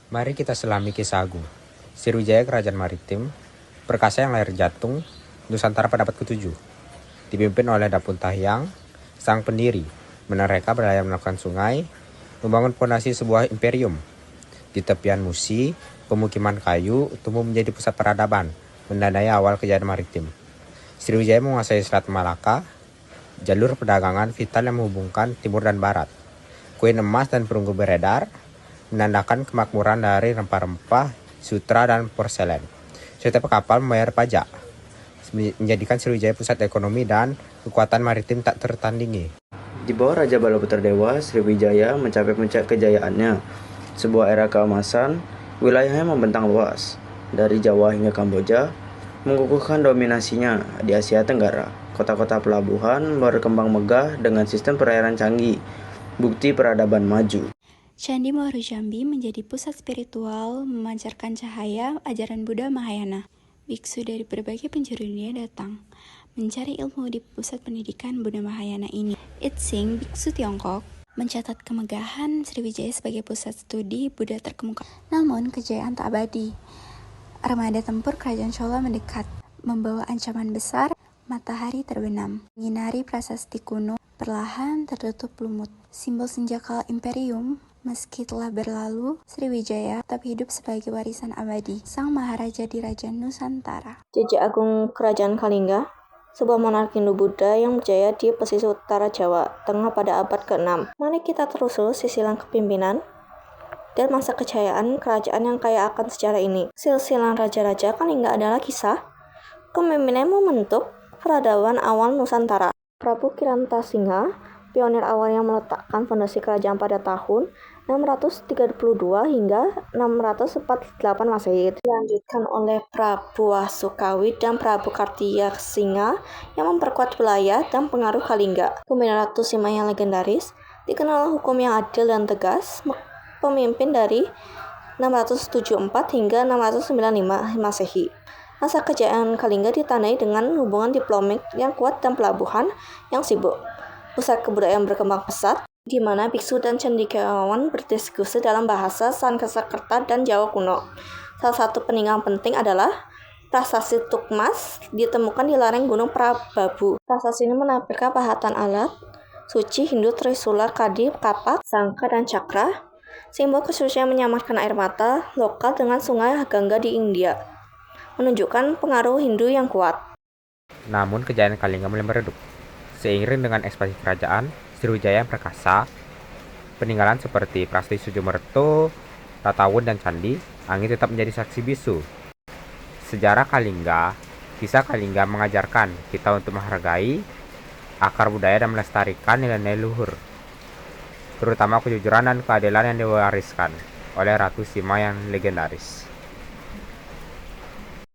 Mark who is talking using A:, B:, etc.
A: Mari kita selami kisah agung. Sriwijaya Kerajaan Maritim, perkasa yang lahir Jatung, Nusantara pada abad ke-7. Dipimpin oleh Dapun Tahyang, sang pendiri, mereka berlayar melakukan sungai, membangun fondasi sebuah imperium. Di tepian Musi, pemukiman kayu tumbuh menjadi pusat peradaban, menandai awal kejayaan maritim. Sriwijaya menguasai Selat Malaka, jalur perdagangan vital yang menghubungkan timur dan barat. Koin emas dan perunggu beredar, menandakan kemakmuran dari rempah-rempah, sutra, dan porselen. Setiap kapal membayar pajak, menjadikan Sriwijaya pusat ekonomi dan kekuatan maritim tak tertandingi.
B: Di bawah Raja Balaputra Dewa, Sriwijaya mencapai puncak kejayaannya. Sebuah era keemasan, wilayahnya membentang luas, dari Jawa hingga Kamboja, mengukuhkan dominasinya di Asia Tenggara. Kota-kota pelabuhan berkembang megah dengan sistem perairan canggih, bukti peradaban maju.
C: Candi Moro Jambi menjadi pusat spiritual, memancarkan cahaya ajaran Buddha Mahayana. Biksu dari berbagai penjuru dunia datang mencari ilmu di pusat pendidikan Buddha Mahayana ini. Itsing, biksu Tiongkok, mencatat kemegahan Sriwijaya sebagai pusat studi Buddha terkemuka. Namun, kejayaan tak abadi. Armada tempur kerajaan Chola mendekat, membawa ancaman besar. Matahari terbenam, menyinari prasasti kuno, perlahan tertutup lumut. Simbol senjata imperium, meski telah berlalu, Sriwijaya tetap hidup sebagai warisan abadi Sang Maharaja di Raja Nusantara.
D: Jejak Agung Kerajaan Kalingga, sebuah monarki Hindu-Buddha yang berjaya di pesisir utara Jawa Tengah pada abad ke-6. Mari kita telusuri silsilah kepemimpinan dan masa kejayaan kerajaan yang kaya akan sejarah ini. Silsilah Raja-Raja Kalingga adalah kisah kepemimpinan membentuk peradaban awal Nusantara. Prabu Kirantasingha, pionir awal yang meletakkan fondasi kerajaan pada tahun 632 hingga 648 Masehi. Dilanjutkan oleh Prabu Wasukawi dan Prabu Kartiasingha yang memperkuat wilayah dan pengaruh Kalingga. Kemudian Ratu Sima yang legendaris, dikenal hukum yang adil dan tegas, pemimpin dari 674 hingga 695 Masehi. Masa kejayaan Kalingga ditandai dengan hubungan diplomatik yang kuat dan pelabuhan yang sibuk. Pusat kebudayaan berkembang pesat, di mana biksu dan cendekiawan berdiskusi dalam bahasa Sanskerta dan Jawa kuno. Salah satu peninggalan penting adalah prasasti Tukmas, ditemukan di lereng Gunung Prababu. Prasasti ini menampilkan pahatan alat suci Hindu Trisula, Kadi, Kapak, Sangka, dan Cakra. Simbol kesucian menyamarkan air mata lokal dengan sungai Gangga di India, menunjukkan pengaruh Hindu yang kuat.
A: Namun kejayaan Kalingga mulai meredup. Seiring dengan ekspansi kerajaan, Sriwijaya yang perkasa, peninggalan seperti Prasasti Sujomerto, Ratawun, dan Candi, Angin tetap menjadi saksi bisu. Sejarah Kalingga, kisah Kalingga mengajarkan kita untuk menghargai akar budaya dan melestarikan nilai-nilai luhur, terutama kejujuran dan keadilan yang diwariskan oleh Ratu Sima yang legendaris.